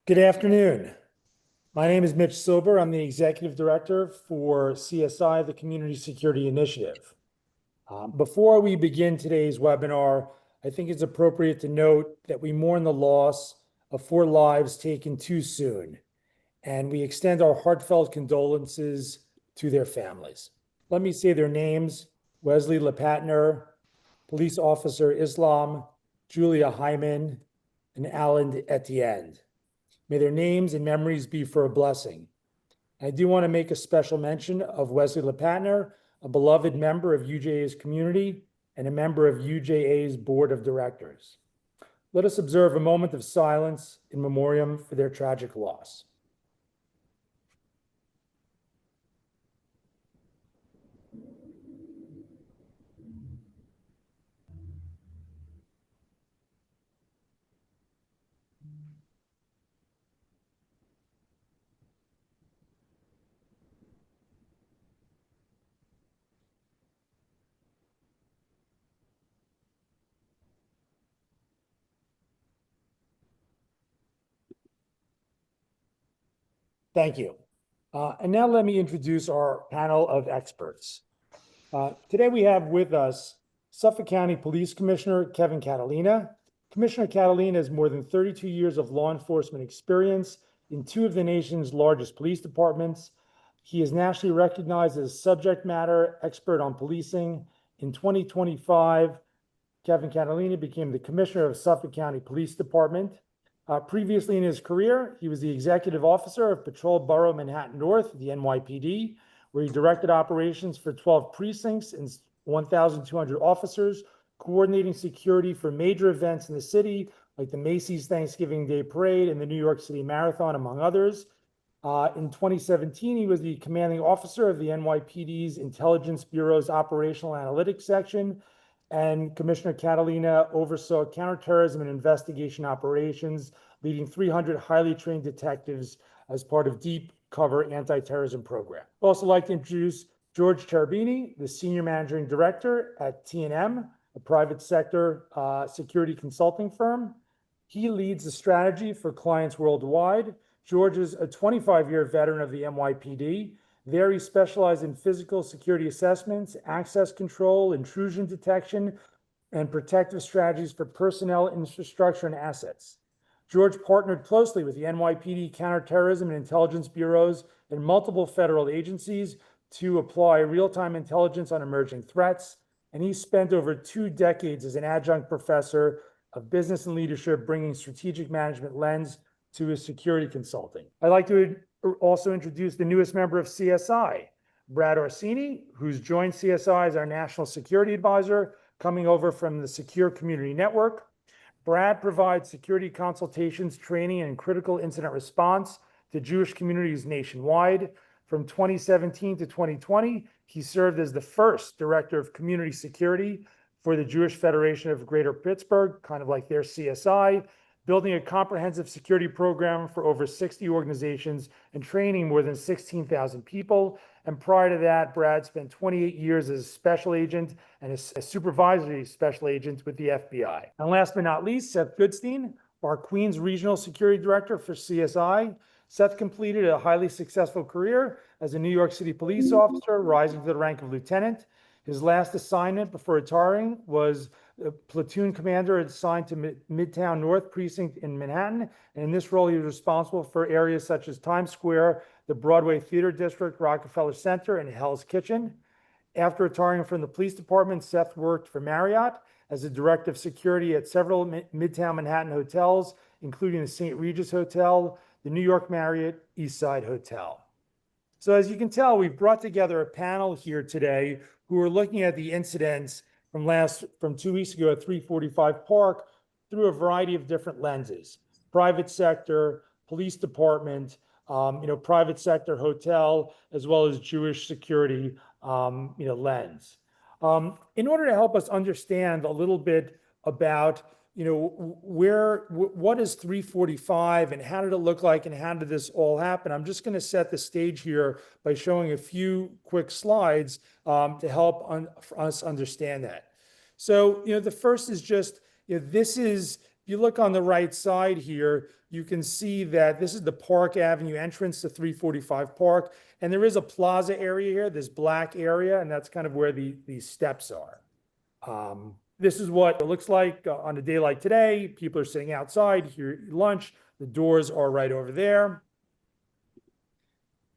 Good afternoon. My name is Mitch Silber. I'm the Executive Director for CSI, the Community Security Initiative. Before we begin today's webinar, I think it's appropriate to note that we mourn the loss of 4 lives taken too soon, and we extend our heartfelt condolences to their families. Let me say their names: Wesley LePatner, Police Officer Islam, Julia Hyman, and Alan Etienne. May their names and memories be for a blessing. I do want to make a special mention of Wesley LePatner, a beloved member of UJA's community and a member of UJA's board of directors. Let us observe a moment of silence in memoriam for their tragic loss. Thank you. And now let me introduce our panel of experts. Today we have with us Suffolk County Police Commissioner Kevin Catalina. Commissioner Catalina has more than 32 years of law enforcement experience in 2 of the nation's largest police departments. He is nationally recognized as a subject matter expert on policing. In 2025, Kevin Catalina became the Commissioner of Suffolk County Police Department. Previously in his career, he was the Executive Officer of Patrol Borough Manhattan North, the NYPD, where he directed operations for 12 precincts and 1,200 officers, coordinating security for major events in the city, like the Macy's Thanksgiving Day Parade and the New York City Marathon, among others. In 2017, he was the commanding officer of the NYPD's Intelligence Bureau's Operational Analytics Section, and Commissioner Catalina oversaw counterterrorism and investigation operations, leading 300 highly trained detectives as part of deep cover anti-terrorism program. I'd also like to introduce George Cherubini, the Senior Managing Director at T&M, a private sector security consulting firm. He leads the strategy for clients worldwide. George is a 25-year veteran of the NYPD. There he specialized in physical security assessments, access control, intrusion detection, and protective strategies for personnel, infrastructure, and assets. George partnered closely with the NYPD counterterrorism and intelligence bureaus and multiple federal agencies to apply real-time intelligence on emerging threats, and he spent over 2 decades as an adjunct professor of business and leadership, bringing strategic management lens to his security consulting. I'd like to also introduce the newest member of CSI, Brad Orsini, who's joined CSI as our National Security Advisor, coming over from the Secure Community Network. Brad provides security consultations, training, and critical incident response to Jewish communities nationwide. From 2017 to 2020, he served as the first Director of Community Security for the Jewish Federation of Greater Pittsburgh, kind of like their CSI, building a comprehensive security program for over 60 organizations and training more than 16,000 people. And prior to that, Brad spent 28 years as a special agent and a supervisory special agent with the FBI. And last but not least, Seth Goodstein, our Queens Regional Security Director for CSI. Seth completed a highly successful career as a New York City police officer, rising to the rank of lieutenant. His last assignment before retiring was a platoon commander assigned to Midtown North Precinct in Manhattan. And in this role, he was responsible for areas such as Times Square, the Broadway Theater District, Rockefeller Center, and Hell's Kitchen. After retiring from the police department, Seth worked for Marriott as a director of security at several Midtown Manhattan hotels, including the St. Regis Hotel, the New York Marriott East Side Hotel. So as you can tell, we've brought together a panel here today who are looking at the incidents from 2 weeks ago at 345 Park through a variety of different lenses: private sector, police department, private sector hotel, as well as Jewish security, lens. In order to help us understand a little bit about what is 345 and how did it look like and how did this all happen, I'm just going to set the stage here by showing a few quick slides to help us understand that. So, the first is just, this is you look on the right side here, you can see that this is the Park Avenue entrance to 345 Park. And there is a plaza area here, this black area, and that's kind of where these steps are. This is what it looks like on a day like today. People are sitting outside, here at lunch. The doors are right over there.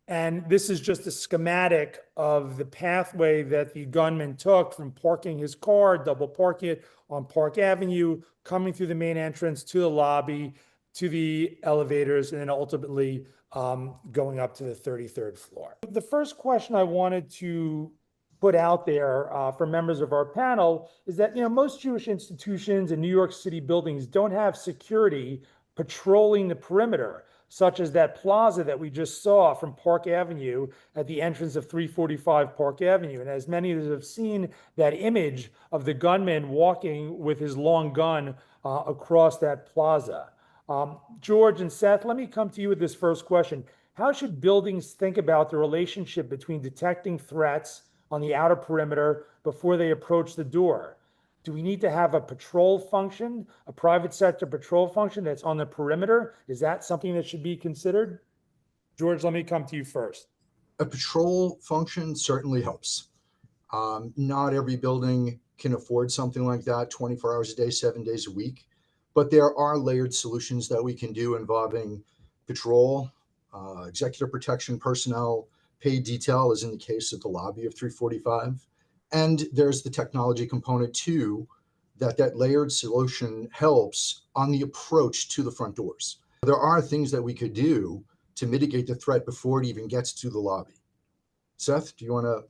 And this is just a schematic of the pathway that the gunman took from parking his car, double parking it on Park Avenue, coming through the main entrance to the lobby, to the elevators, and then ultimately going up to the 33rd floor. The first question I wanted to put out there for members of our panel is that, most Jewish institutions and New York City buildings don't have security patrolling the perimeter, such as that plaza that we just saw from Park Avenue at the entrance of 345 Park Avenue. And as many of us have seen that image of the gunman walking with his long gun across that plaza. George and Seth, let me come to you with this first question. How should buildings think about the relationship between detecting threats on the outer perimeter before they approach the door? Do we need to have a patrol function, a private sector patrol function that's on the perimeter? Is that something that should be considered? George, let me come to you first. A patrol function certainly helps. Not every building can afford something like that 24 hours a day, 7 days a week, but there are layered solutions that we can do involving patrol, executive protection personnel, paid detail, as in the case of the lobby of 345. And there's the technology component too, that layered solution helps on the approach to the front doors. There are things that we could do to mitigate the threat before it even gets to the lobby. Seth, do you want to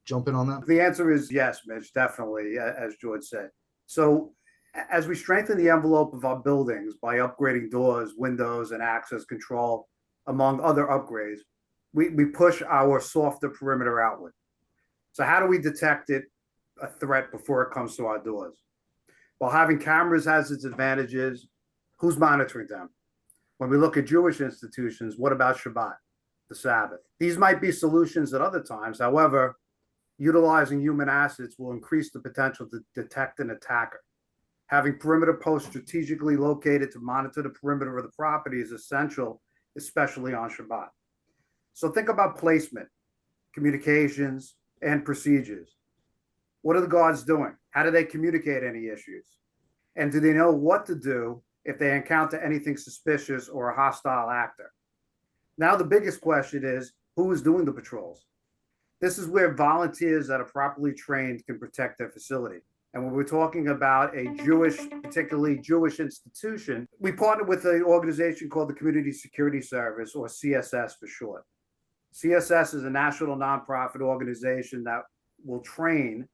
jump in on that? The answer is yes, Mitch, definitely, as George said. So as we strengthen the envelope of our buildings by upgrading doors, windows, and access control, among other upgrades, we push our softer perimeter outward. So how do we detect a threat before it comes to our doors? Well, having cameras has its advantages. Who's monitoring them? When we look at Jewish institutions, what about Shabbat, the Sabbath? These might be solutions at other times. However, utilizing human assets will increase the potential to detect an attacker. Having perimeter posts strategically located to monitor the perimeter of the property is essential, especially on Shabbat. So think about placement, communications, and procedures. What are the guards doing? How do they communicate any issues? And do they know what to do if they encounter anything suspicious or a hostile actor? Now, the biggest question is, who is doing the patrols? This is where volunteers that are properly trained can protect their facility. And when we're talking about a Jewish, particularly Jewish institution, we partner with an organization called the Community Security Service, or CSS for short. CSS is a national nonprofit organization that will train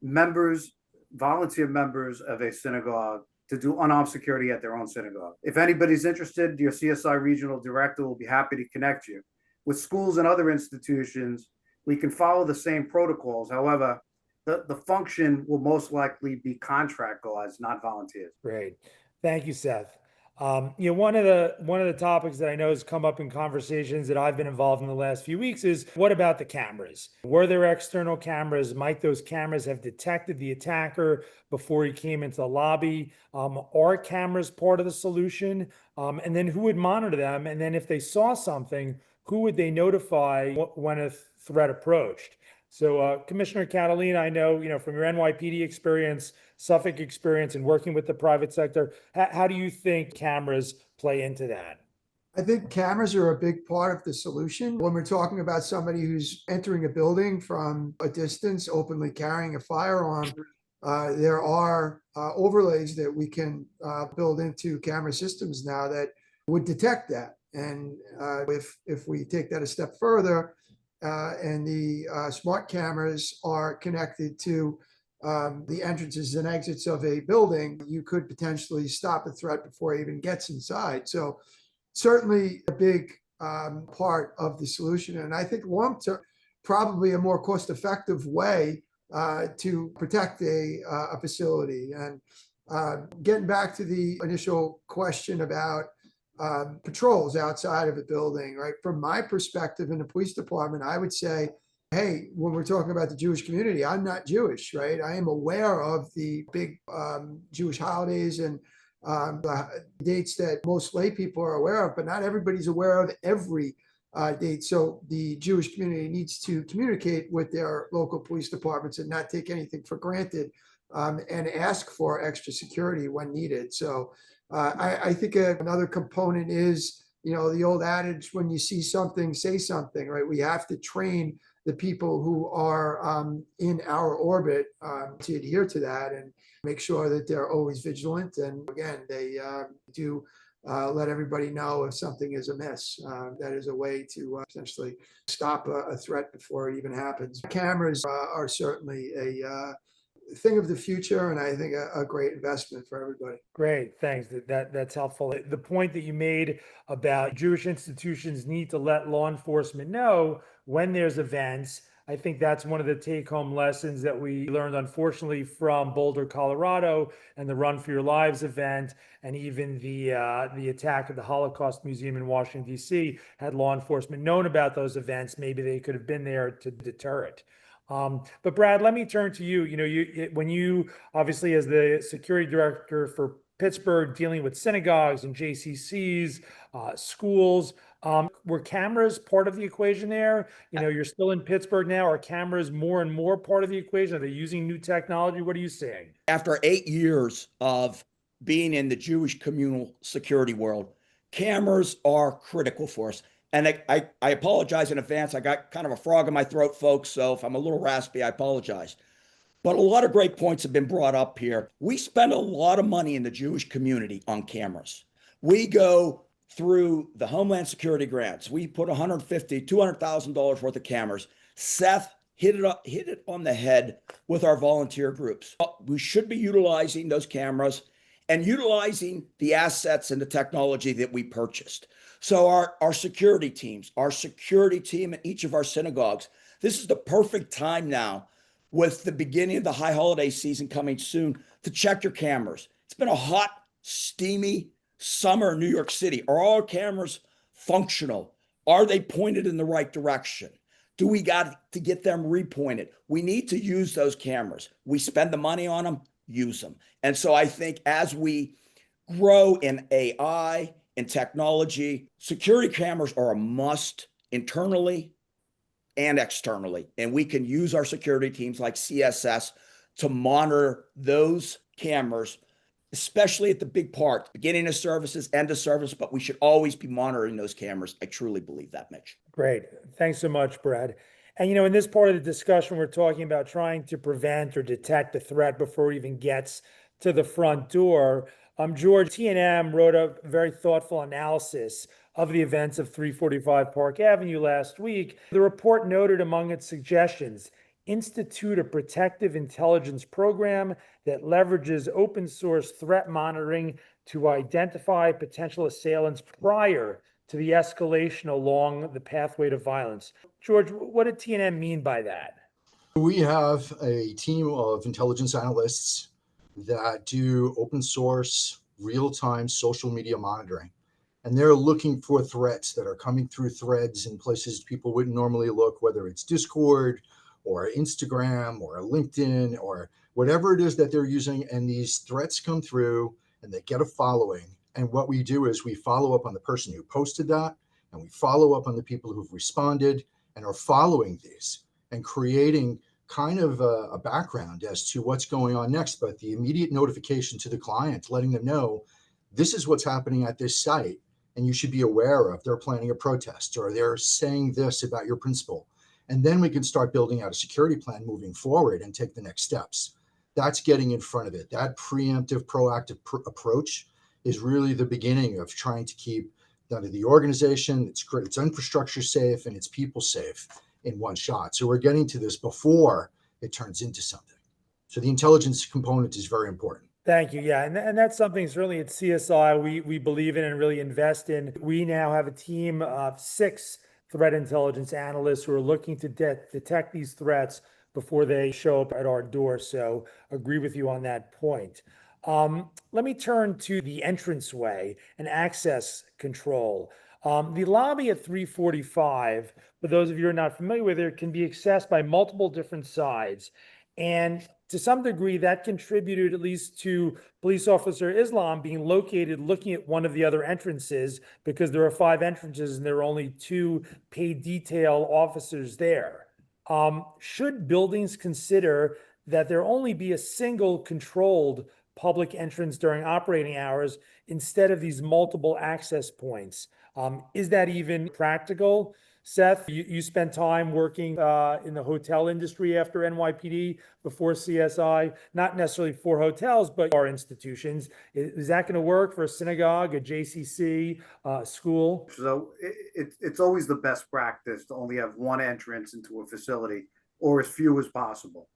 members, volunteer members of a synagogue to do unarmed security at their own synagogue. If anybody's interested, your CSI regional director will be happy to connect you. With schools and other institutions, we can follow the same protocols. However, the function will most likely be contract guards, not volunteers. Great. Thank you, Seth. One of the topics that I know has come up in conversations that I've been involved in the last few weeks is, what about the cameras? Were there external cameras? Might those cameras have detected the attacker before he came into the lobby? Are cameras part of the solution? And then who would monitor them? And then if they saw something, who would they notify when a threat approached? So Commissioner Catalina, I know, from your NYPD experience, Suffolk experience, and working with the private sector, how do you think cameras play into that? I think cameras are a big part of the solution. When we're talking about somebody who's entering a building from a distance, openly carrying a firearm, there are overlays that we can build into camera systems now that would detect that. And if we take that a step further, and the smart cameras are connected to the entrances and exits of a building, you could potentially stop a threat before it even gets inside. So certainly a big part of the solution. And I think long-term, probably a more cost-effective way to protect a facility. And getting back to the initial question about patrols outside of a building, right? From my perspective in the police department, I would say, hey, when we're talking about the Jewish community, I'm not Jewish, right? I am aware of the big Jewish holidays and the dates that most lay people are aware of, but not everybody's aware of every date. So the Jewish community needs to communicate with their local police departments and not take anything for granted, and ask for extra security when needed. So I think another component is, the old adage, when you see something, say something, right? We have to train the people who are in our orbit to adhere to that and make sure that they're always vigilant. And again, they do let everybody know if something is amiss. That is a way to essentially stop a threat before it even happens. Cameras are certainly a thing of the future, and I think a great investment for everybody. Great, thanks. That's helpful. The point that you made about Jewish institutions need to let law enforcement know when there's events, I think that's one of the take-home lessons that we learned, unfortunately, from Boulder, Colorado, and the Run for Your Lives event, and even the attack at the Holocaust Museum in Washington, D.C. Had law enforcement known about those events, maybe they could have been there to deter it. But Brad, let me turn to you. When you obviously, as the security director for Pittsburgh, dealing with synagogues and JCCs, schools, were cameras part of the equation there? You're still in Pittsburgh now. Are cameras more and more part of the equation? Are they using new technology? What are you seeing? After 8 years of being in the Jewish communal security world, cameras are critical for us. And I apologize in advance. I got kind of a frog in my throat, folks. So if I'm a little raspy, I apologize. But a lot of great points have been brought up here. We spend a lot of money in the Jewish community on cameras. We go through the Homeland Security grants. We put $150,000, $200,000 worth of cameras. Seth hit it on the head with our volunteer groups. We should be utilizing those cameras and utilizing the assets and the technology that we purchased. So our security teams, our security team at each of our synagogues, this is the perfect time now, with the beginning of the high holiday season coming soon, to check your cameras. It's been a hot, steamy summer in New York City. Are all cameras functional? Are they pointed in the right direction? Do we got to get them repointed? We need to use those cameras. We spend the money on them, use them. And so I think as we grow in AI and technology, security cameras are a must internally and externally. And we can use our security teams like CSS to monitor those cameras, especially at the big part, beginning of services, end of service, but we should always be monitoring those cameras. I truly believe that, Mitch. Great. Thanks so much, Brad. And, in this part of the discussion, we're talking about trying to prevent or detect a threat before it even gets to the front door. George, T&M wrote a very thoughtful analysis of the events of 345 Park Avenue last week. The report noted among its suggestions, institute a protective intelligence program that leverages open source threat monitoring to identify potential assailants prior to the escalation along the pathway to violence. George, what did T&M mean by that? We have a team of intelligence analysts that do open source, real-time social media monitoring. And they're looking for threats that are coming through threads in places people wouldn't normally look, whether it's Discord or Instagram or LinkedIn or whatever it is that they're using. And these threats come through and they get a following. And what we do is we follow up on the person who posted that, and we follow up on the people who've responded and are following these and creating kind of a background as to what's going on next. But the immediate notification to the client, letting them know this is what's happening at this site, and you should be aware of. They're planning a protest or they're saying this about your principal. And then we can start building out a security plan moving forward and take the next steps. That's getting in front of it. That preemptive, proactive approach is really the beginning of trying to keep the organization, its infrastructure safe and its people safe in one shot. So we're getting to this before it turns into something. So the intelligence component is very important. Thank you. Yeah, and that's something certainly at CSI we believe in and really invest in. We now have a team of 6 threat intelligence analysts who are looking to detect these threats before they show up at our door. So agree with you on that point. Let me turn to the entranceway and access control. The lobby at 345, for those of you who are not familiar with it, can be accessed by multiple different sides. And To some degree, that contributed at least to police officer Islam being located looking at one of the other entrances, because there are 5 entrances and there are only 2 paid detail officers there. Should buildings consider that there only be a single controlled public entrance during operating hours instead of these multiple access points? Is that even practical? Seth, you spent time working in the hotel industry after NYPD, before CSI, not necessarily for hotels, but our institutions. Is that going to work for a synagogue, a JCC, school? So it's always the best practice to only have one entrance into a facility, or as few as possible.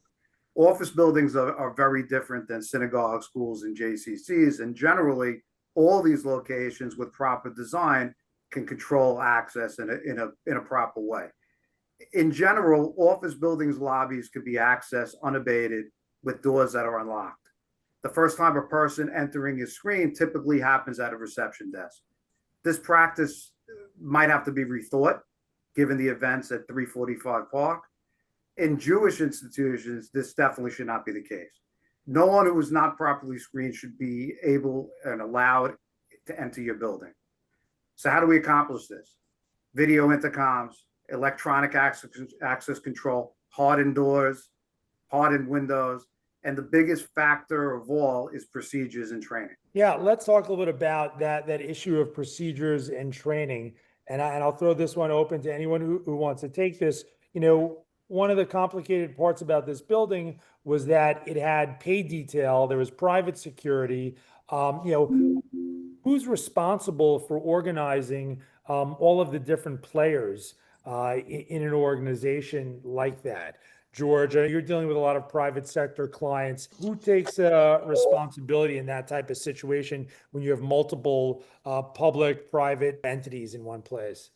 Office buildings are very different than synagogues, schools, and JCCs. And generally, all these locations with proper design can control access in a proper way. In general, office buildings' lobbies could be accessed unabated with doors that are unlocked. The first time a person entering is screened typically happens at a reception desk. This practice might have to be rethought given the events at 345 Park. In Jewish institutions, this definitely should not be the case. No one who is not properly screened should be able and allowed to enter your building. So how do we accomplish this? Video intercoms, electronic access control, hardened doors, hardened windows, and the biggest factor of all is procedures and training. Yeah, let's talk a little bit about that issue of procedures and training. And I'll throw this one open to anyone who wants to take this. One of the complicated parts about this building was that it had paid detail, there was private security. Who's responsible for organizing all of the different players in an organization like that? George, you're dealing with a lot of private sector clients. Who takes responsibility in that type of situation when you have multiple public, private entities in one place?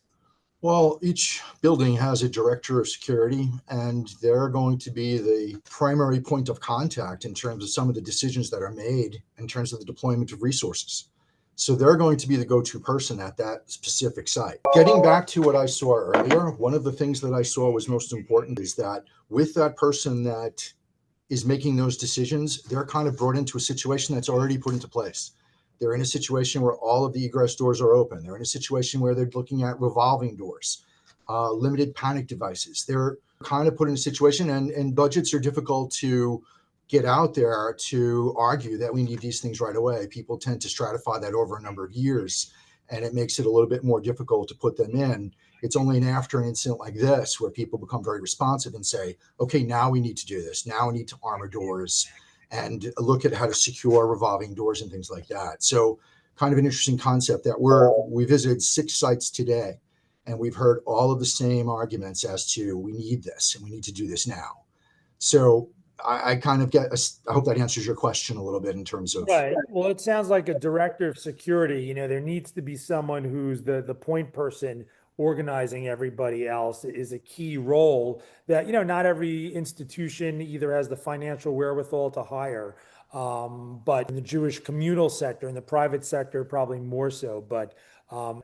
Well, each building has a director of security, and they're going to be the primary point of contact in terms of some of the decisions that are made in terms of the deployment of resources. So they're going to be the go-to person at that specific site. Getting back to what I saw earlier, one of the things that I saw was most important is that with that person that is making those decisions, they're kind of brought into a situation that's already put into place. They're in a situation where all of the egress doors are open. They're in a situation where they're looking at revolving doors, limited panic devices. They're kind of put in a situation, and budgets are difficult to get out there to argue that we need these things right away. People tend to stratify that over a number of years, and it makes it a little bit more difficult to put them in. It's only after an incident like this where people become very responsive and say, okay, now we need to do this. Now we need to armor doors and look at how to secure revolving doors and things like that. So kind of an interesting concept that we visited 6 sites today, and we've heard all of the same arguments as to we need this and we need to do this now. So I kind of I hope that answers your question a little bit in terms of. Right. Well, it sounds like a director of security, there needs to be someone who's the point person organizing everybody else is a key role that, not every institution either has the financial wherewithal to hire. But in the Jewish communal sector and the private sector, probably more so. But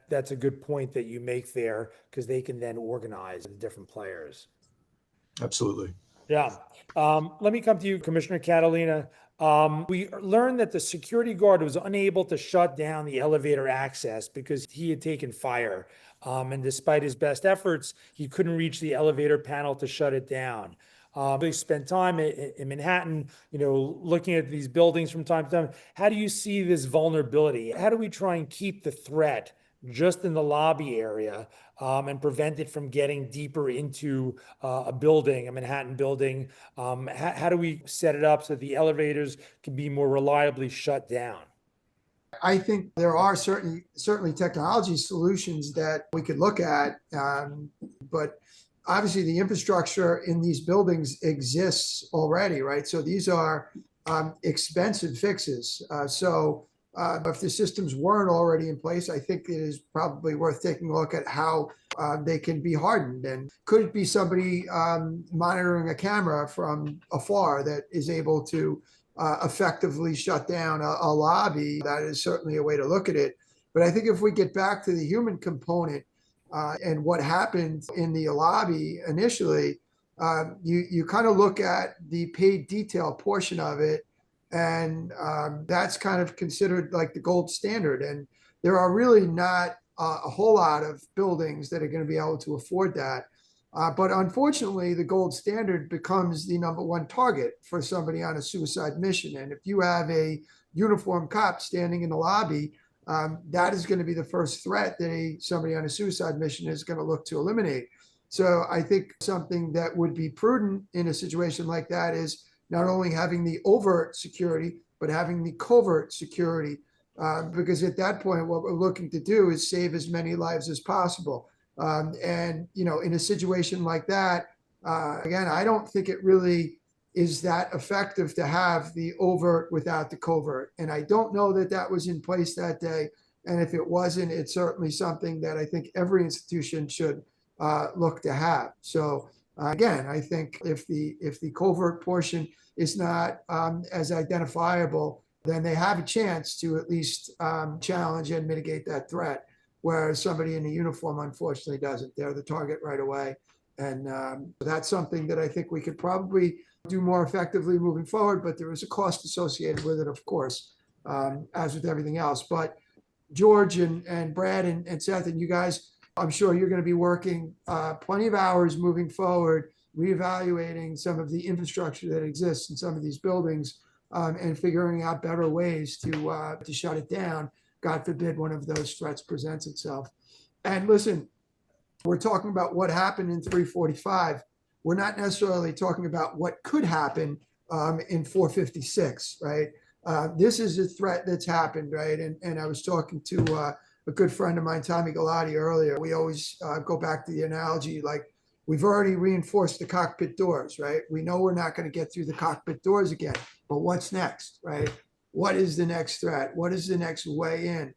that's a good point that you make there, because they can then organize the different players. Absolutely. Yeah. Let me come to you, Commissioner Catalina. We learned that the security guard was unable to shut down the elevator access because he had taken fire. And despite his best efforts, he couldn't reach the elevator panel to shut it down. They spent time in Manhattan, looking at these buildings from time to time. How do you see this vulnerability? How do we try and keep the threat just in the lobby area and prevent it from getting deeper into a building, a Manhattan building? How do we set it up so the elevators can be more reliably shut down? I think there are certainly technology solutions that we could look at, but obviously the infrastructure in these buildings exists already, right? So these are expensive fixes. If the systems weren't already in place, I think it is probably worth taking a look at how they can be hardened. And could it be somebody monitoring a camera from afar that is able to effectively shut down a lobby? That is certainly a way to look at it. But I think if we get back to the human component and what happened in the lobby initially, you kind of look at the paid detail portion of it, and that's kind of considered like the gold standard. And there are really not a whole lot of buildings that are going to be able to afford that. But unfortunately, the gold standard becomes the number one target for somebody on a suicide mission. And if you have a uniformed cop standing in the lobby, that is going to be the first threat that somebody on a suicide mission is going to look to eliminate. So I think something that would be prudent in a situation like that is not only having the overt security, but having the covert security. Because at that point, what we're looking to do is save as many lives as possible. And, you know, in a situation like that, again, I don't think it really is that effective to have the overt without the covert. And I don't know that that was in place that day. And if it wasn't, it's certainly something that I think every institution should look to have. So again, I think if the covert portion is not as identifiable, then they have a chance to at least challenge and mitigate that threat. Whereas somebody in a uniform, unfortunately, doesn't. They're the target right away. And that's something that I think we could probably do more effectively moving forward, but there is a cost associated with it, of course, as with everything else. But George and Brad and Seth and you guys, I'm sure you're going to be working plenty of hours moving forward, reevaluating some of the infrastructure that exists in some of these buildings and figuring out better ways to shut it down. God forbid one of those threats presents itself. And listen, we're talking about what happened in 345. We're not necessarily talking about what could happen in 456, right? This is a threat that's happened, right? And I was talking to a good friend of mine, Tommy Galati, earlier. We always go back to the analogy, like we've already reinforced the cockpit doors, right? We know we're not going to get through the cockpit doors again, but what's next, right? What is the next threat? What is the next way in?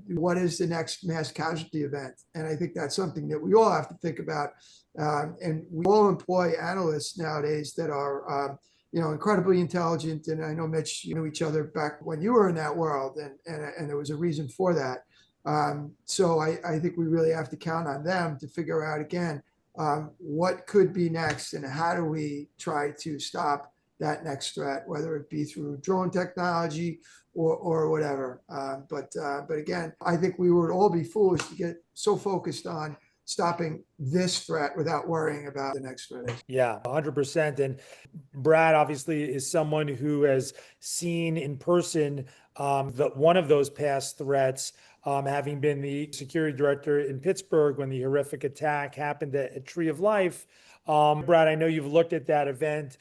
What is the next mass casualty event? And I think that's something that we all have to think about. And we all employ analysts nowadays that are, incredibly intelligent. And I know, Mitch, you knew each other back when you were in that world, and there was a reason for that. So I think we really have to count on them to figure out, again, what could be next and how do we try to stop that next threat, whether it be through drone technology or whatever. But again, I think we would all be foolish to get so focused on stopping this threat without worrying about the next threat. Yeah, 100%. And Brad obviously is someone who has seen in person one of those past threats, having been the security director in Pittsburgh when the horrific attack happened at Tree of Life. Brad, I know you've looked at that event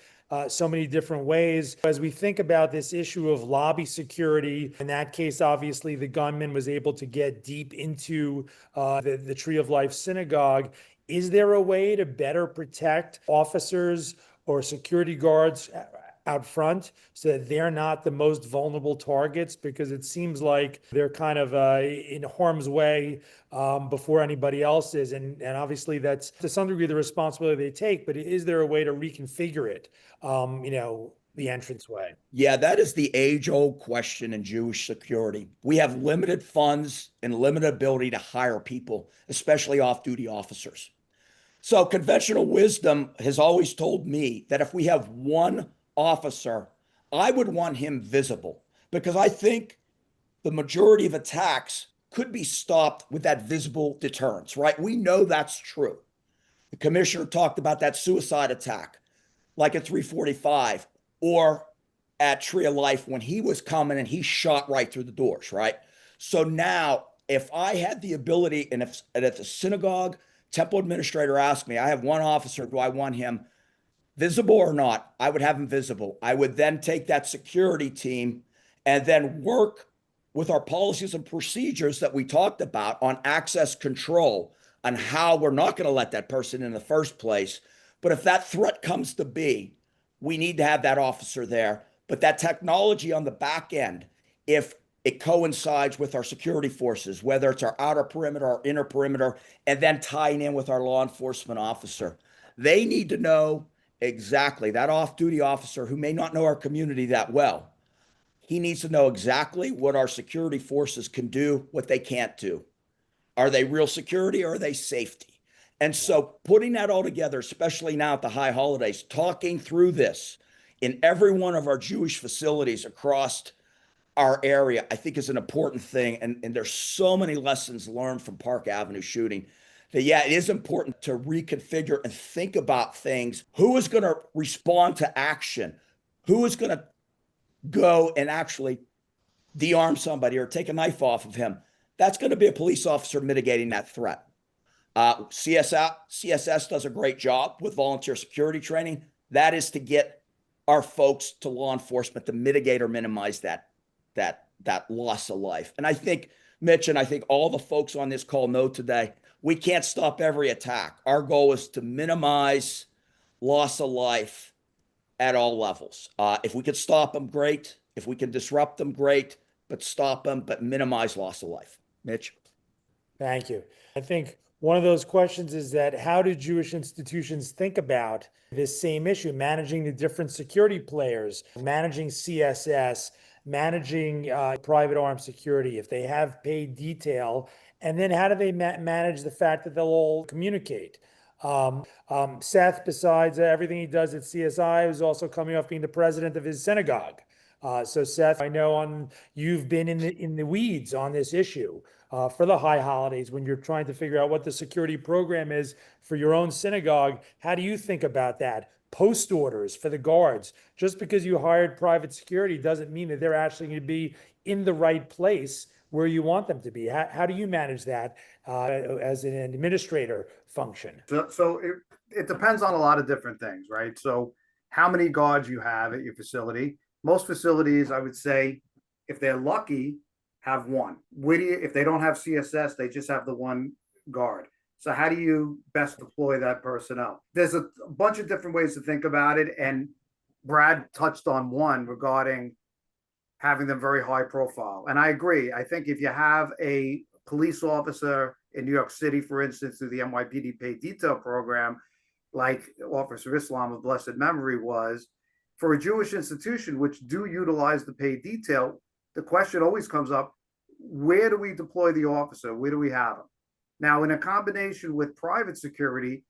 so many different ways. As we think about this issue of lobby security, in that case, obviously the gunman was able to get deep into the Tree of Life synagogue. Is there a way to better protect officers or security guards out front so that they're not the most vulnerable targets? Because it seems like they're kind of in harm's way before anybody else is. And obviously that's to some degree the responsibility they take, but is there a way to reconfigure it, the entranceway? Yeah, that is the age-old question in Jewish security. We have limited funds and limited ability to hire people, especially off-duty officers. So conventional wisdom has always told me that if we have one officer, I would want him visible, because I think the majority of attacks could be stopped with that visible deterrence, right? We know that's true. The commissioner talked about that suicide attack, like at 345 or at Tree of Life when he was coming and he shot right through the doors, right? So now if I had the ability, and if at the synagogue, temple administrator asked me, I have one officer, do I want him visible or not? I would have him visible. I would then take that security team and then work with our policies and procedures that we talked about on access control, on how we're not going to let that person in the first place. But if that threat comes to be, we need to have that officer there. But that technology on the back end, if it coincides with our security forces, whether it's our outer perimeter or inner perimeter, and then tying in with our law enforcement officer, they need to know exactly, that off-duty officer who may not know our community that well, he needs to know exactly what our security forces can do, what they can't do. Are they real security or are they safety? And so putting that all together, especially now at the high holidays, talking through this in every one of our Jewish facilities across our area, I think is an important thing. And there's so many lessons learned from Park Avenue shooting that, yeah, it is important to reconfigure and think about things. Who is going to respond to action? Who is going to go and actually de-arm somebody or take a knife off of him? That's going to be a police officer mitigating that threat. CSS does a great job with volunteer security training. That is to get our folks to law enforcement to mitigate or minimize that loss of life. And I think, Mitch, and I think all the folks on this call know today, we can't stop every attack. Our goal is to minimize loss of life at all levels. If we could stop them, great. If we can disrupt them, great. But stop them, but minimize loss of life. Mitch? Thank you. I think one of those questions is that how do Jewish institutions think about this same issue, managing the different security players, managing CSS, managing private armed security, if they have paid detail, and then how do they manage the fact that they'll all communicate? Seth, besides everything he does at CSI, is also coming off being the president of his synagogue. So Seth, I know you've been in the weeds on this issue for the high holidays when you're trying to figure out what the security program is for your own synagogue. How do you think about that? Post orders for the guards. Just because you hired private security doesn't mean that they're actually going to be in the right place where you want them to be. How do you manage that as an administrator function? So it depends on a lot of different things, right? So how many guards you have at your facility. Most facilities, I would say, if they're lucky, have one. If they don't have CSS, they just have the one guard. So how do you best deploy that personnel? There's a bunch of different ways to think about it. And Brad touched on one regarding having them very high profile. And I agree. I think if you have a police officer in New York City, for instance, through the NYPD paid detail program, like Officer Islam of blessed memory was, for a Jewish institution, which do utilize the paid detail, the question always comes up, where do we deploy the officer? Where do we have him? Now, in a combination with private security,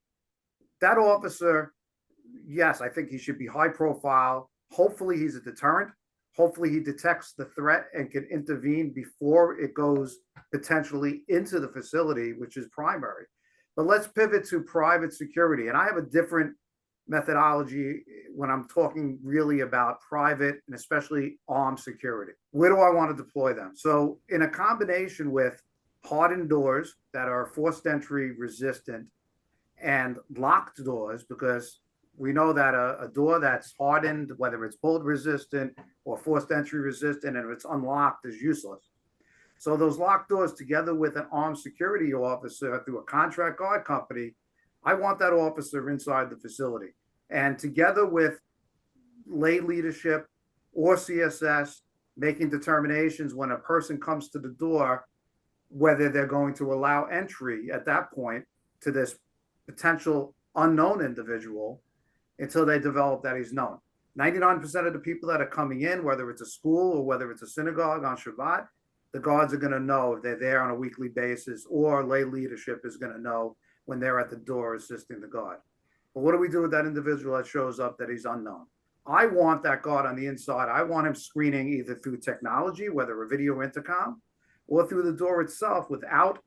that officer, yes, I think he should be high profile. Hopefully he's a deterrent. Hopefully he detects the threat and can intervene before it goes potentially into the facility, which is primary. But let's pivot to private security. And I have a different methodology when I'm talking really about private and especially armed security. Where do I want to deploy them? So in a combination with hardened doors that are forced entry resistant and locked doors, because we know that a door that's hardened, whether it's bullet resistant or forced entry resistant, and if it's unlocked, is useless. So those locked doors, together with an armed security officer through a contract guard company, I want that officer inside the facility. And together with lay leadership or CSS, making determinations when a person comes to the door, whether they're going to allow entry at that point to this potential unknown individual until they develop that he's known. 99% of the people that are coming in, whether it's a school or whether it's a synagogue on Shabbat, the guards are going to know if they're there on a weekly basis, or lay leadership is going to know when they're at the door assisting the guard. But what do we do with that individual that shows up that he's unknown? I want that guard on the inside. I want him screening either through technology, whether a video intercom, or through the door itself without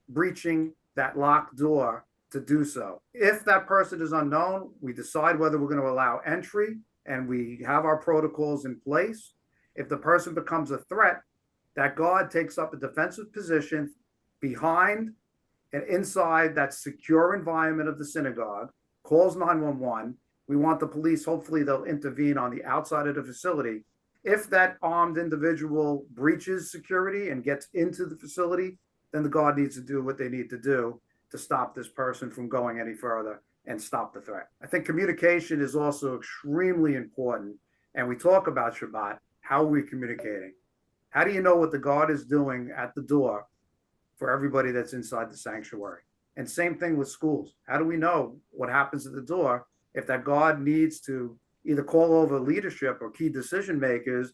breaching that locked door to do so. If that person is unknown, we decide whether we're going to allow entry, and we have our protocols in place. If the person becomes a threat, that guard takes up a defensive position behind and inside that secure environment of the synagogue, calls 911. We want the police, hopefully they'll intervene on the outside of the facility. If that armed individual breaches security and gets into the facility, then the guard needs to do what they need to do to stop this person from going any further and stop the threat. I think communication is also extremely important. And we talk about Shabbat. How are we communicating? How do you know what the guard is doing at the door for everybody that's inside the sanctuary? And same thing with schools. How do we know what happens at the door if that guard needs to either call over leadership or key decision makers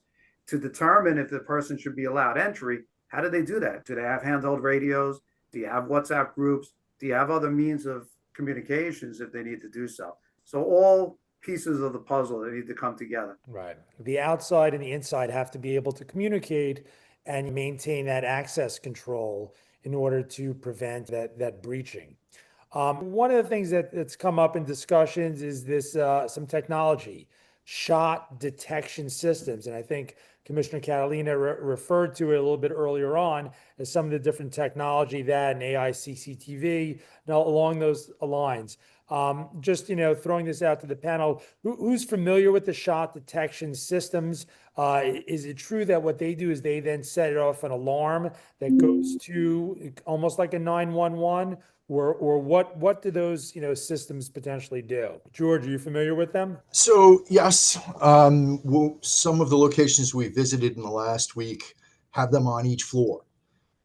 to determine if the person should be allowed entry? How do they do that? Do they have handheld radios? Do you have WhatsApp groups? Do you have other means of communications if they need to do so. So all pieces of the puzzle that need to come together. Right. The outside and the inside have to be able to communicate and maintain that access control in order to prevent that breaching. One of the things that's come up in discussions is this some technology, shot detection systems, and I think Commissioner Catalina referred to it a little bit earlier on as some of the different technology that and AI CCTV. Now, along those lines, just throwing this out to the panel, who's familiar with the shot detection systems? Is it true that what they do is they then set it off an alarm that goes to almost like a 911? Or what do those systems potentially do? George, are you familiar with them? So yes, some of the locations we visited in the last week have them on each floor.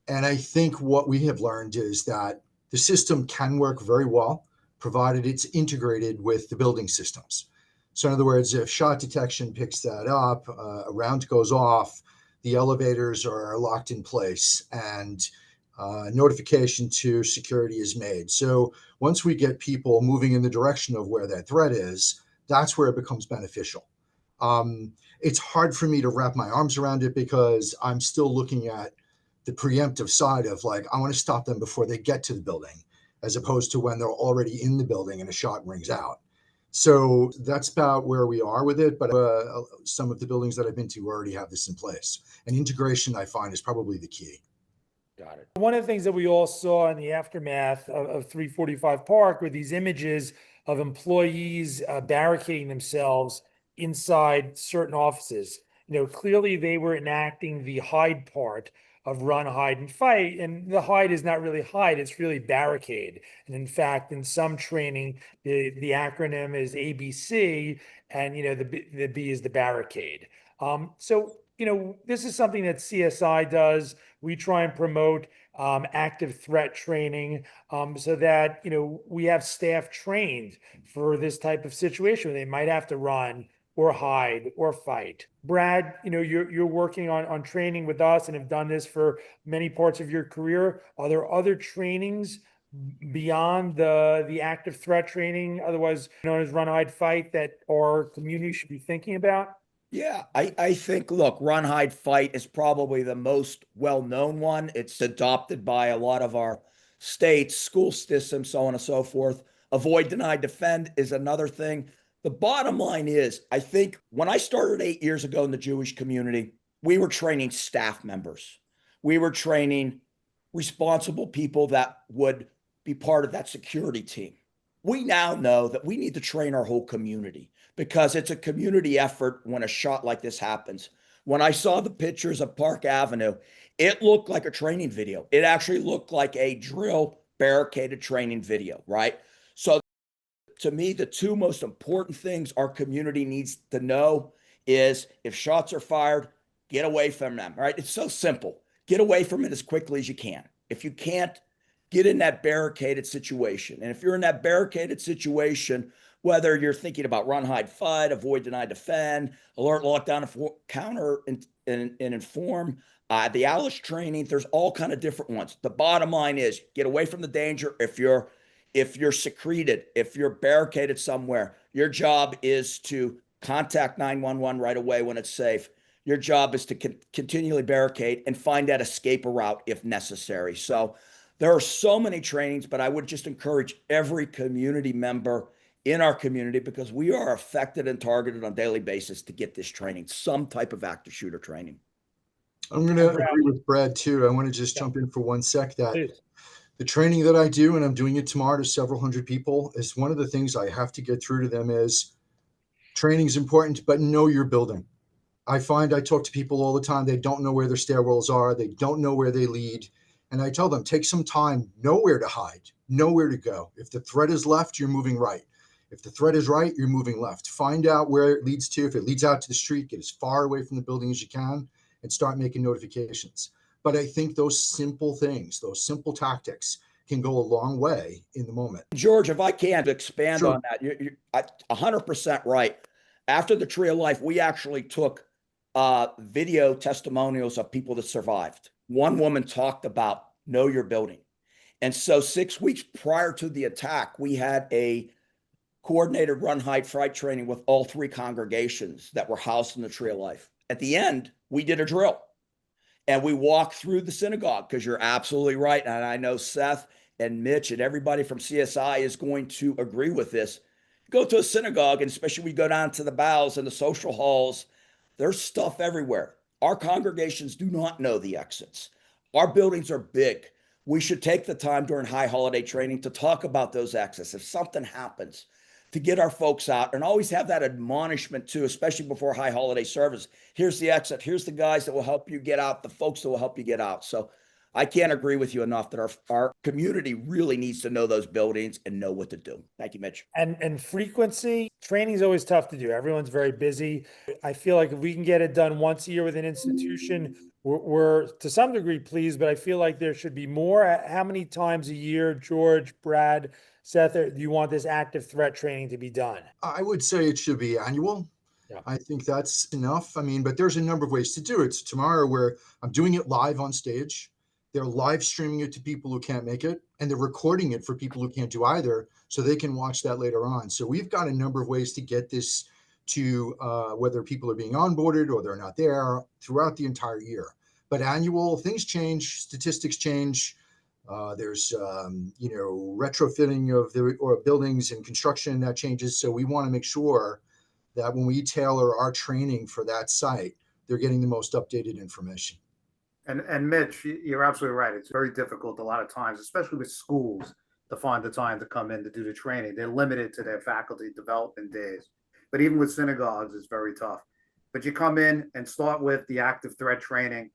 And I think what we have learned is that the system can work very well, provided it's integrated with the building systems. So in other words, if shot detection picks that up, a round goes off, the elevators are locked in place, and notification to security is made. So once we get people moving in the direction of where that threat is, that's where it becomes beneficial. It's hard for me to wrap my arms around it because I'm still looking at the preemptive side of like, I want to stop them before they get to the building, as opposed to when they're already in the building and a shot rings out. So that's about where we are with it. But some of the buildings that I've been to already have this in place. And integration, I find, is probably the key. Got it. One of the things that we all saw in the aftermath of 345 Park were these images of employees barricading themselves inside certain offices. Clearly they were enacting the hide part of run, hide, and fight. And the hide is not really hide, it's really barricade. And in fact, in some training, the acronym is ABC, and the B is the barricade. So this is something that CSI does. We try and promote active threat training so that we have staff trained for this type of situation. They might have to run or hide or fight. Brad, you're working on training with us and have done this for many parts of your career. Are there other trainings beyond the active threat training, otherwise known as run, hide, fight, that our community should be thinking about? Yeah, I think, look, run, hide, fight is probably the most well-known one. It's adopted by a lot of our states, school systems, so on and so forth. Avoid, deny, defend is another thing. The bottom line is, I think when I started 8 years ago in the Jewish community, we were training staff members. We were training responsible people that would be part of that security team. We now know that we need to train our whole community because it's a community effort when a shot like this happens. When I saw the pictures of Park Avenue, it looked like a training video. It actually looked like a drill barricaded training video, right? So to me, the two most important things our community needs to know is if shots are fired, get away from them, right? It's so simple. Get away from it as quickly as you can. If you can't, get in that barricaded situation. And if you're in that barricaded situation, whether you're thinking about run, hide, fight, avoid, deny, defend, alert, lockdown, counter, and inform, the ALICE training, there's all kind of different ones. The bottom line is get away from the danger. If you're secreted, if you're barricaded somewhere, your job is to contact 911 right away when it's safe. Your job is to continually barricade and find that escape route if necessary. So there are so many trainings, but I would just encourage every community member in our community, because we are affected and targeted on a daily basis, to get this training, some type of active shooter training. I'm going to agree with Brad too. I want to just jump in for 1 sec that Please. the training that I do, and I'm doing it tomorrow to several hundred people, is one of the things I have to get through to them is training is important, but know your building. I find I talk to people all the time. They don't know where their stairwells are. They don't know where they lead. And I tell them, take some time, know where to hide, know where to go. If the threat is left, you're moving right. If the threat is right, you're moving left. Find out where it leads to. If it leads out to the street, get as far away from the building as you can and start making notifications. But I think those simple things, those simple tactics can go a long way in the moment. George, if I can expand Sure. on that, you're 100% right. After the Tree of Life, we actually took video testimonials of people that survived. One woman talked about know your building. And so 6 weeks prior to the attack, we had a coordinated run, hide, fight training with all 3 congregations that were housed in the Tree of Life. At the end, we did a drill and we walked through the synagogue, because you're absolutely right. And I know Seth and Mitch and everybody from CSI is going to agree with this. Go to a synagogue, and especially we go down to the bowels and the social halls, there's stuff everywhere. Our congregations do not know the exits. Our buildings are big. We should take the time during high holiday training to talk about those exits. If something happens, to get our folks out, and always have that admonishment too, especially before high holiday service. Here's the exit. Here's the guys that will help you get out, the folks that will help you get out. So I can't agree with you enough that our community really needs to know those buildings and know what to do. Thank you, Mitch. And frequency, training is always tough to do. Everyone's very busy. I feel like if we can get it done once a year with an institution, we're to some degree pleased, but I feel like there should be more. How many times a year, George, Brad, Seth, do you want this active threat training to be done? I would say it should be annual. Yeah. I think that's enough. I mean, but there's a number of ways to do it. So tomorrow, where I'm doing it live on stage, they're live streaming it to people who can't make it, and they're recording it for people who can't do either, so they can watch that later on. So we've got a number of ways to get this to whether people are being onboarded or they're not there throughout the entire year. But annual, things change, statistics change. There's retrofitting of the or buildings and construction that changes. So we want to make sure that when we tailor our training for that site, they're getting the most updated information. And Mitch, you're absolutely right. It's very difficult a lot of times, especially with schools, to find the time to come in to do the training. They're limited to their faculty development days. But even with synagogues, it's very tough. But you come in and start with the active threat training.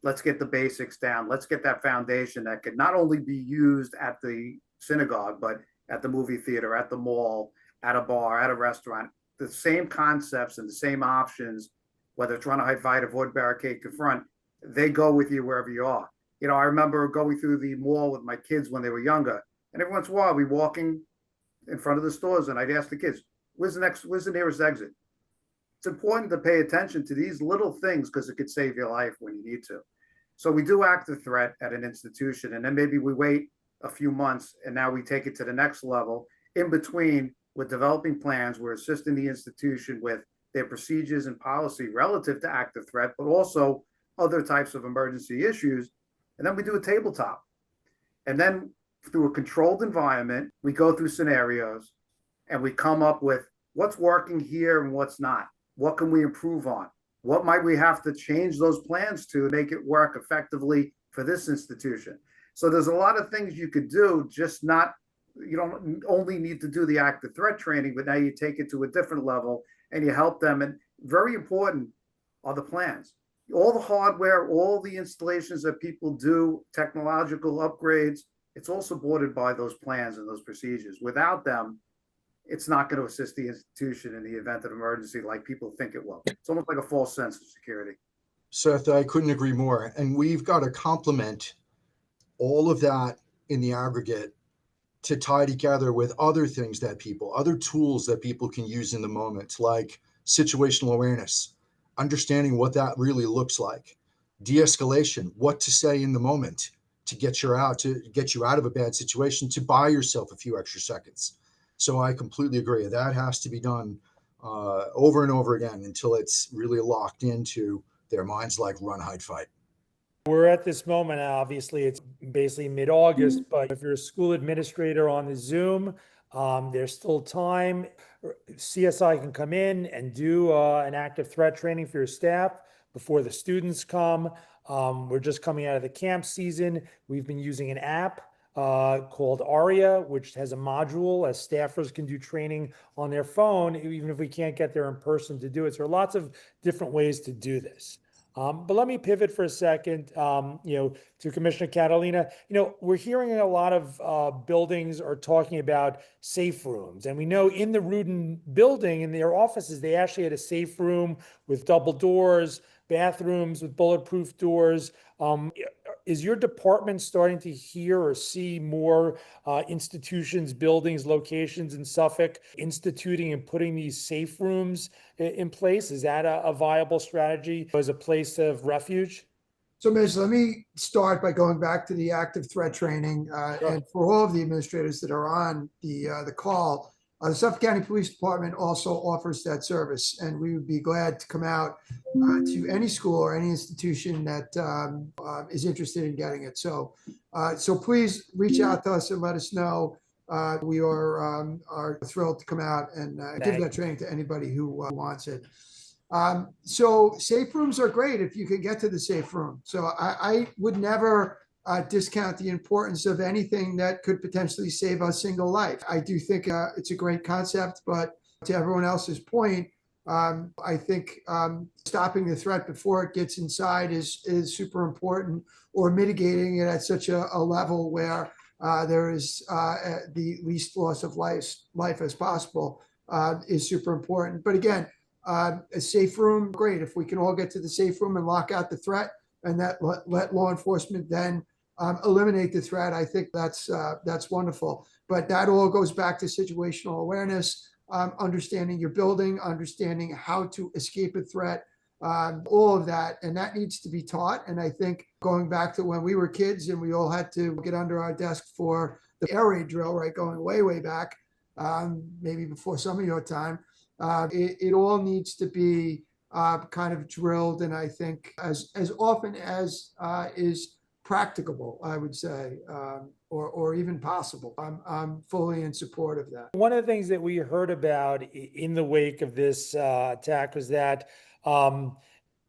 Let's get the basics down. Let's get that foundation that could not only be used at the synagogue, but at the movie theater, at the mall, at a bar, at a restaurant. The same concepts and the same options, whether it's run, hide, fight, avoid, barricade, confront, they go with you wherever you are. I remember going through the mall with my kids when they were younger, and every once in a while, we'd be walking in front of the stores, and I'd ask the kids, where's the nearest exit? It's important to pay attention to these little things because it could save your life when you need to. So we do active threat at an institution, and then maybe we wait a few months, and now we take it to the next level. In between, we're developing plans, we're assisting the institution with their procedures and policy relative to active threat, but also other types of emergency issues. And then we do a tabletop. And then through a controlled environment, we go through scenarios and we come up with what's working here and what's not. What can we improve on? What might we have to change those plans to make it work effectively for this institution? So there's a lot of things you could do, just not, you don't only need to do the active threat training, but now you take it to a different level and you help them. And very important are the plans. All the hardware, all the installations that people do, technological upgrades, it's all supported by those plans and those procedures. Without them, it's not going to assist the institution in the event of emergency like people think it will. It's almost like a false sense of security. Seth, I couldn't agree more. And we've got to complement all of that in the aggregate to tie together with other things that other tools that people can use in the moment, like situational awareness, understanding what that really looks like, de-escalation, what to say in the moment to get you out of a bad situation, to buy yourself a few extra seconds. So I completely agree. That has to be done over and over again until it's really locked into their minds, like run, hide, fight. We're at this moment, obviously, it's basically mid-August, but if you're a school administrator on the Zoom, there's still time. CSI can come in and do an active threat training for your staff before the students come. We're just coming out of the camp season. We've been using an app called ARIA, which has a module as staffers can do training on their phone, even if we can't get there in person to do it. So there are lots of different ways to do this. But let me pivot for a second, to Commissioner Catalina. We're hearing a lot of buildings are talking about safe rooms. And we know in the Rudin building, in their offices, they actually had a safe room with double doors, bathrooms with bulletproof doors. Is your department starting to hear or see more institutions, buildings, locations in Suffolk instituting and putting these safe rooms in place? Is that a viable strategy as a place of refuge? So, Mitch, let me start by going back to the active threat training, Sure. and for all of the administrators that are on the call, the Suffolk County Police Department also offers that service, and we would be glad to come out to any school or any institution that is interested in getting it. So please reach out to us and let us know. We are thrilled to come out and give Thank that training to anybody who wants it. So safe rooms are great if you can get to the safe room. So I would never discount the importance of anything that could potentially save a single life. I do think it's a great concept, but to everyone else's point, I think stopping the threat before it gets inside is super important, or mitigating it at such a level where there is the least loss of life as possible is super important. But again, a safe room, great. If we can all get to the safe room and lock out the threat, and that let law enforcement then eliminate the threat, I think that's wonderful. But that all goes back to situational awareness, understanding your building, understanding how to escape a threat, all of that, and that needs to be taught. And I think going back to when we were kids and we all had to get under our desk for the air raid drill, right, going way back, maybe before some of your time. It all needs to be kind of drilled, and I think as often as is practicable, I would say, or even possible. I'm fully in support of that. One of the things that we heard about in the wake of this attack was that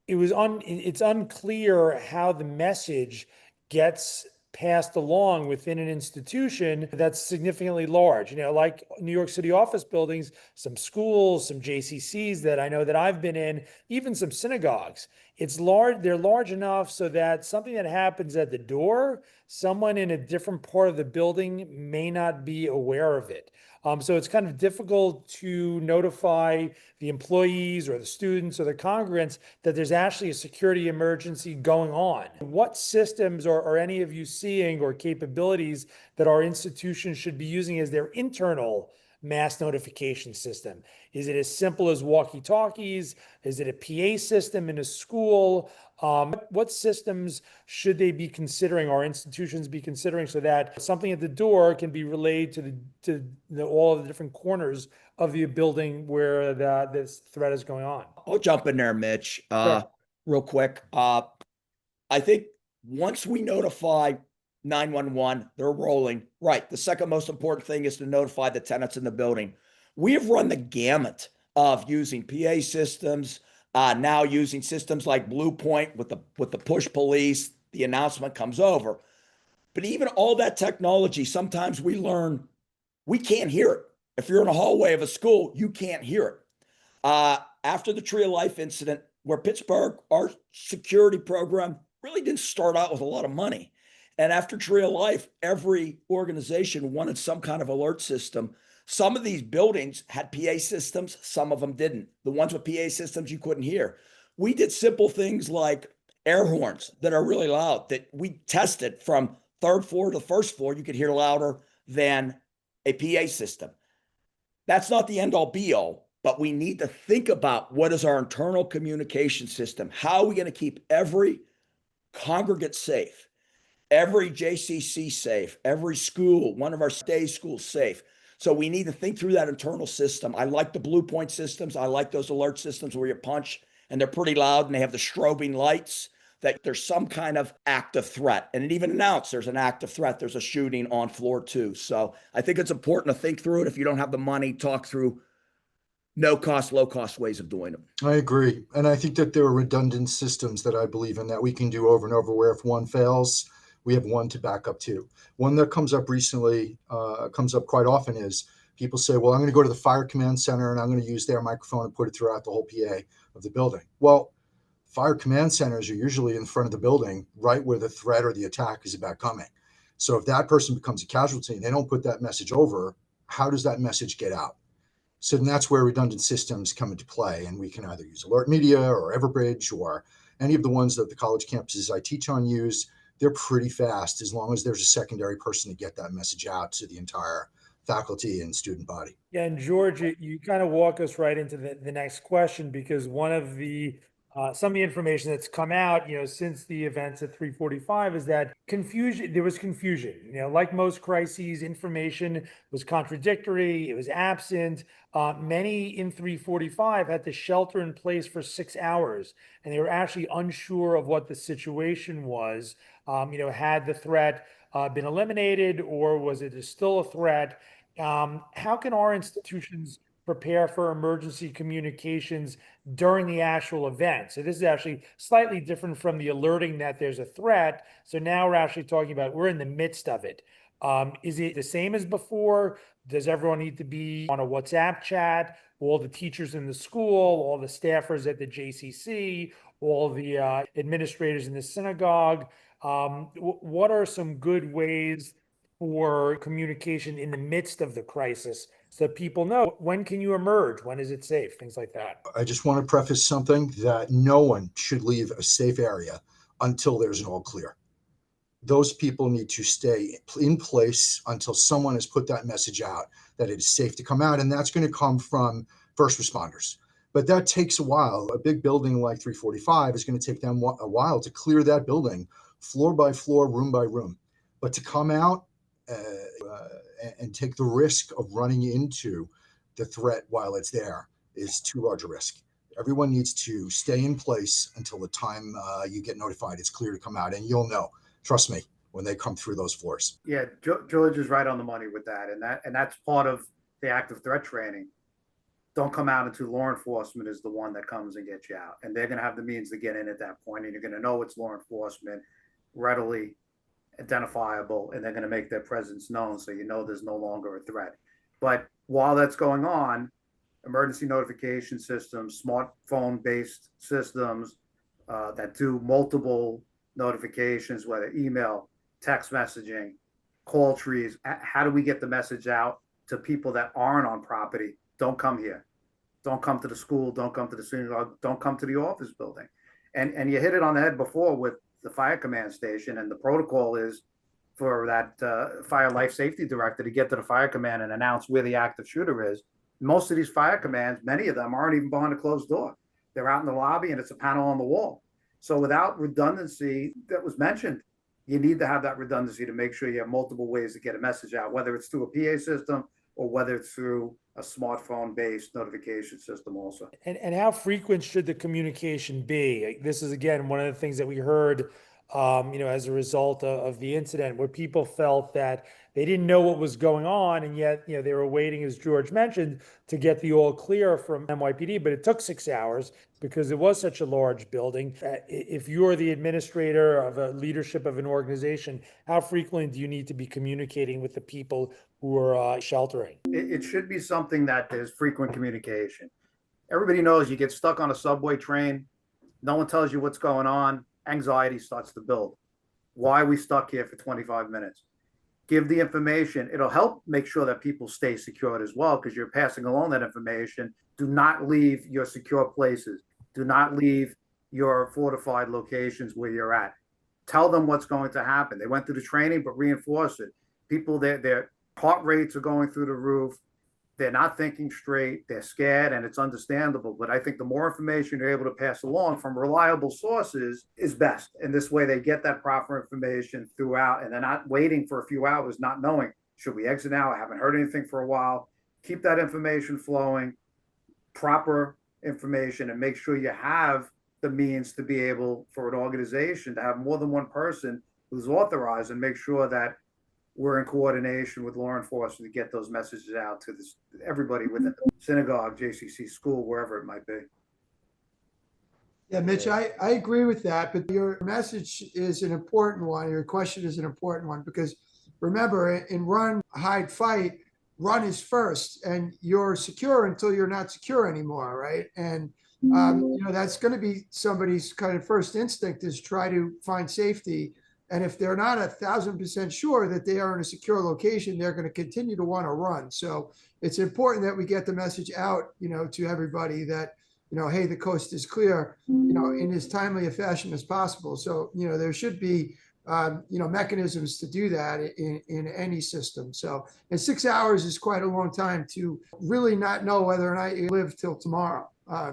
it's unclear how the message gets passed along within an institution that's significantly large, like New York City office buildings, some schools, some JCCs that I know that I've been in, even some synagogues. It's large, they're large enough so that something that happens at the door, someone in a different part of the building may not be aware of it. So it's kind of difficult to notify the employees or the students or the congregants that there's actually a security emergency going on. What systems are any of you seeing, or capabilities that our institutions should be using as their internal mass notification system? Is it as simple as walkie-talkies? Is it a PA system in a school? What systems should they be considering, our institutions be considering, so that something at the door can be relayed to all of the different corners of the building where this threat is going on? I'll jump in there, Mitch, Sure. real quick. I think once we notify 911, they're rolling. Right. The second most important thing is to notify the tenants in the building. We have run the gamut of using PA systems, now using systems like Blue Point with the push police. The announcement comes over. But even all that technology, sometimes we learn we can't hear it. If you're in a hallway of a school, you can't hear it. After the Tree of Life incident, where Pittsburgh, our security program really didn't start out with a lot of money. And after Tree of Life, every organization wanted some kind of alert system. Some of these buildings had PA systems, some of them didn't. The ones with PA systems you couldn't hear. We did simple things like air horns that are really loud that we tested from third floor to the first floor. You could hear louder than a PA system. That's not the end all be all, but we need to think about what is our internal communication system? How are we going to keep every congregate safe, every JCC safe, every school, one of our day schools safe? So we need to think through that internal system. I like the Blue Point systems. I like those alert systems where you punch and they're pretty loud and they have the strobing lights, that there's some kind of active threat. And it even announced there's an active threat. There's a shooting on floor 2. So I think it's important to think through it. If you don't have the money, talk through no cost, low cost ways of doing it. I agree. And I think that there are redundant systems that I believe in that we can do over and over, where if one fails, we have one to back up to. One that comes up recently, comes up quite often, is people say, well, I'm going to go to the fire command center and I'm going to use their microphone and put it throughout the whole PA of the building. Well, fire command centers are usually in front of the building, right where the threat or the attack is about coming. So if that person becomes a casualty and they don't put that message over, how does that message get out? So then that's where redundant systems come into play. And we can either use Alert Media or Everbridge or any of the ones that the college campuses I teach on use. They're pretty fast as long as there's a secondary person to get that message out to the entire faculty and student body. Yeah, and George, you kind of walk us right into the next question, because one of the Some of the information that's come out, since the events at 345 is that there was confusion. Like most crises, information was contradictory, it was absent. Many in 345 had to shelter in place for 6 hours, and they were actually unsure of what the situation was. Had the threat been eliminated, or was it still a threat? How can our institutions prepare for emergency communications during the actual event? So this is actually slightly different from the alerting that there's a threat. So now we're actually talking about we're in the midst of it. Is it the same as before? Does everyone need to be on a WhatsApp chat? All the teachers in the school, all the staffers at the JCC, all the administrators in the synagogue. What are some good ways for communication in the midst of the crisis so people know when can you emerge, when is it safe, things like that? I just want to preface something that no one should leave a safe area until there's an all clear. Those people need to stay in place until someone has put that message out that it is safe to come out. And that's going to come from first responders. But that takes a while. A big building like 345 is going to take them a while to clear that building floor by floor, room by room. But to come out and take the risk of running into the threat while it's there is too large a risk. Everyone needs to stay in place until the time you get notified it's clear to come out, and you'll know. Trust me, when they come through those floors. Yeah, George is right on the money with that, and that's part of the active threat training. Don't come out until law enforcement is the one that comes and gets you out, and they're going to have the means to get in at that point, and you're going to know it's law enforcement, readily identifiable, and they're going to make their presence known, so you know there's no longer a threat. But while that's going on, emergency notification systems, smartphone-based systems that do multiple notifications, whether email, text messaging, call trees. How do we get the message out to people that aren't on property? Don't come here. Don't come to the school. Don't come to the synagogue. Don't come to the office building. And you hit it on the head before with the fire command station, and the protocol is for that fire life safety director to get to the fire command and announce where the active shooter is. Most of these fire commands, many of them aren't even behind a closed door. They're out in the lobby, and it's a panel on the wall. So without redundancy that was mentioned, you need to have that redundancy to make sure you have multiple ways to get a message out, whether it's through a PA system or whether it's through a smartphone-based notification system also. And how frequent should the communication be? This is, again, one of the things that we heard, as a result of the incident, where people felt that they didn't know what was going on, and yet, they were waiting, as George mentioned, to get the all clear from NYPD, but it took 6 hours because it was such a large building. If you're the administrator of a leadership of an organization, how frequently do you need to be communicating with the people who are sheltering? It should be something that there's frequent communication. Everybody knows you get stuck on a subway train, no one tells you what's going on, anxiety starts to build. Why are we stuck here for 25 minutes? Give the information. It'll help make sure that people stay secured as well, because you're passing along that information. Do not leave your secure places. Do not leave your fortified locations where you're at. Tell them what's going to happen. They went through the training, but reinforce it. People, their heart rates are going through the roof. They're not thinking straight. They're scared, and it's understandable. But I think the more information you're able to pass along from reliable sources is best. And this way they get that proper information throughout, and they're not waiting for a few hours, not knowing, should we exit now? I haven't heard anything for a while. Keep that information flowing, proper information, and make sure you have the means to be able, for an organization, to have more than one person who's authorized, and make sure that we're in coordination with law enforcement to get those messages out to everybody within the synagogue, JCC school, wherever it might be. Yeah, Mitch, I agree with that, but your message is an important one. Your question is an important one, because remember, in run, hide, fight, run is first, and you're secure until you're not secure anymore, right? And that's going to be somebody's kind of first instinct, is try to find safety. And if they're not 1,000% sure that they are in a secure location, they're going to continue to want to run. So it's important that we get the message out, to everybody that, hey, the coast is clear, in as timely a fashion as possible. So, there should be, mechanisms to do that in any system. So, and 6 hours is quite a long time to really not know whether or not you live till tomorrow.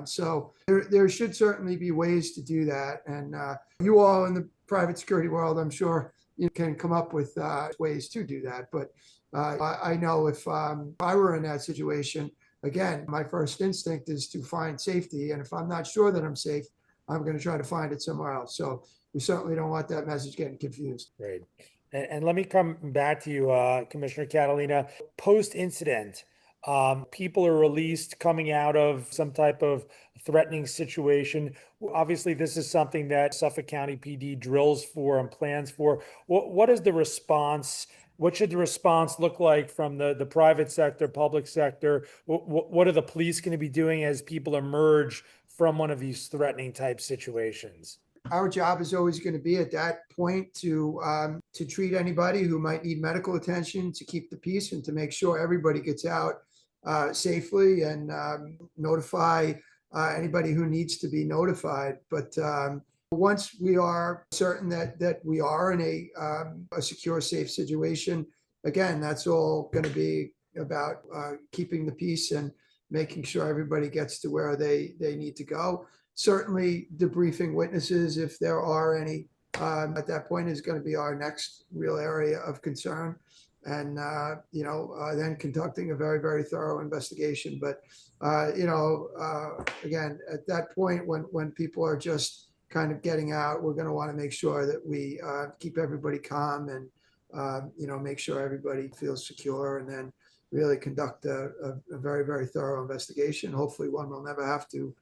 So there should certainly be ways to do that. And you all in the private security world, I'm sure you can come up with ways to do that. But I know if I were in that situation, again, my first instinct is to find safety. And if I'm not sure that I'm safe, I'm going to try to find it somewhere else. So we certainly don't want that message getting confused. Great. And let me come back to you, Commissioner Catalina. Post-incident, people are released coming out of some type of threatening situation. Obviously, this is something that Suffolk County PD drills for and plans for. What is the response? What should the response look like from the private sector, public sector? What are the police going to be doing as people emerge from one of these threatening type situations? Our job is always going to be at that point to treat anybody who might need medical attention, to keep the peace, and to make sure everybody gets out safely, and notify anybody who needs to be notified. But once we are certain that we are in a secure, safe situation, again, that's all going to be about keeping the peace and making sure everybody gets to where they need to go. Certainly debriefing witnesses, if there are any, at that point is going to be our next real area of concern. And, then conducting a very, very thorough investigation. But, again, at that point, when people are just kind of getting out, we're going to want to make sure that we keep everybody calm and, make sure everybody feels secure, and then really conduct a very, very thorough investigation. Hopefully one we'll never have to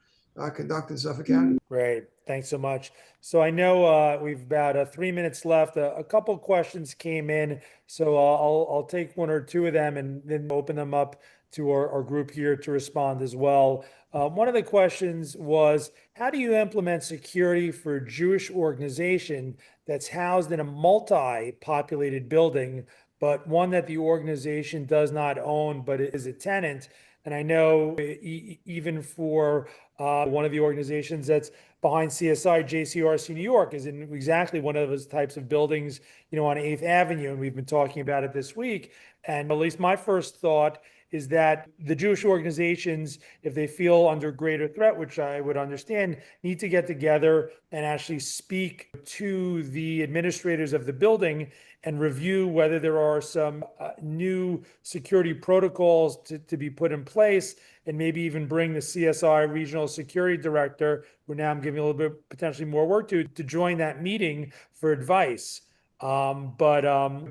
conduct in Suffolk County. Great. Thanks so much. So I know we've about 3 minutes left. A couple questions came in, so I'll take one or two of them and then open them up to our group here to respond as well. One of the questions was, how do you implement security for a Jewish organization that's housed in a multi-populated building, but one that the organization does not own, but is a tenant? And I know even for one of the organizations that's behind CSI, JCRC-New York, is in exactly one of those types of buildings, on 8th Avenue. And we've been talking about it this week. And at least my first thought is that the Jewish organizations, if they feel under greater threat, which I would understand, need to get together and actually speak to the administrators of the building and review whether there are some new security protocols to be put in place, and maybe even bring the CSI regional security director, who now I'm giving a little bit potentially more work to join that meeting for advice. But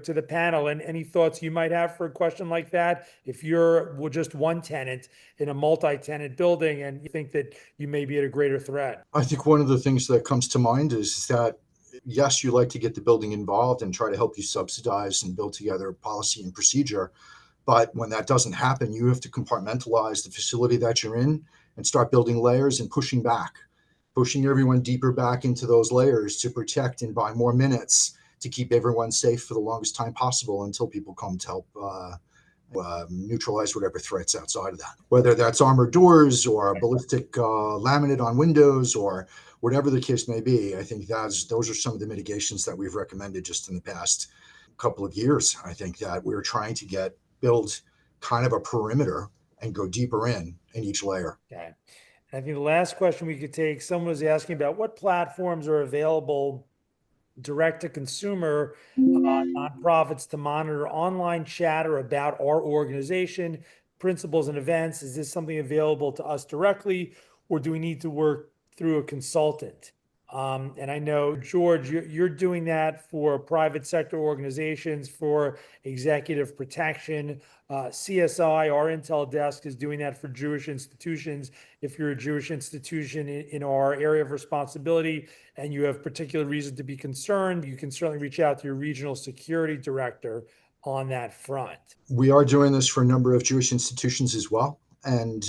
to the panel, and any thoughts you might have for a question like that, if you're just one tenant in a multi-tenant building and you think that you may be at a greater threat. I think one of the things that comes to mind is that, yes, you like to get the building involved and try to help you subsidize and build together policy and procedure. But when that doesn't happen, you have to compartmentalize the facility that you're in and start building layers and pushing everyone deeper back into those layers to protect and buy more minutes to keep everyone safe for the longest time possible until people come to help neutralize whatever threats outside of that. Whether that's armored doors or ballistic laminate on windows or whatever the case may be, I think those are some of the mitigations that we've recommended just in the past couple of years. I think that we're trying to build kind of a perimeter and go deeper in each layer. Okay. And I think the last question we could take, someone was asking about what platforms are available direct to consumer nonprofits to monitor online chatter about our organization, principles, and events. Is this something available to us directly, or do we need to work through a consultant? And I know, George, you're doing that for private sector organizations for executive protection. CSI, our Intel desk, is doing that for Jewish institutions. If you're a Jewish institution in our area of responsibility and you have particular reason to be concerned, you can certainly reach out to your regional security director on that front. We are doing this for a number of Jewish institutions as well, and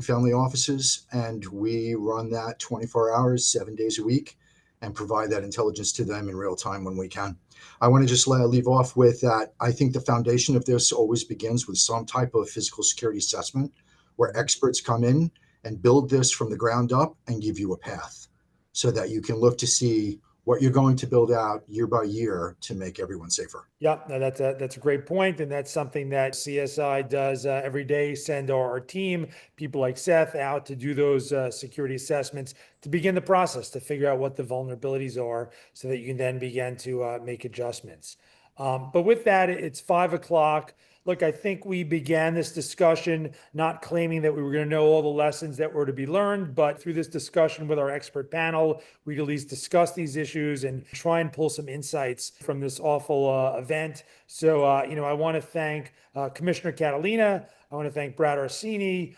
family offices, and we run that 24 hours, 7 days a week, and provide that intelligence to them in real time when we can. I want to just leave off with that. I think the foundation of this always begins with some type of physical security assessment, where experts come in and build this from the ground up and give you a path, so that you can look to see what you're going to build out year by year to make everyone safer. Yeah, no, that's a great point, and that's something that CSI does every day. Send our team, people like Seth, out to do those security assessments to begin the process to figure out what the vulnerabilities are, so that you can then begin to make adjustments. But with that, it's 5 o'clock. Look, I think we began this discussion not claiming that we were going to know all the lessons that were to be learned, but through this discussion with our expert panel, we'd at least discuss these issues and try and pull some insights from this awful event. So, I want to thank Commissioner Catalina. I want to thank Brad Orsini,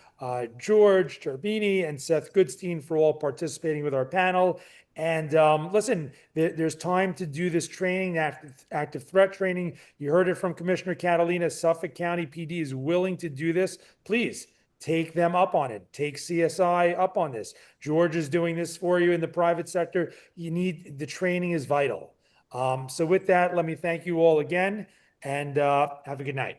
George Turbini, and Seth Goodstein for all participating with our panel. And listen, there's time to do this training, active threat training. You heard it from Commissioner Catalina. Suffolk County PD is willing to do this. Please take them up on it. Take CSI up on this. George is doing this for you in the private sector. The training is vital. So with that, let me thank you all again, and have a good night.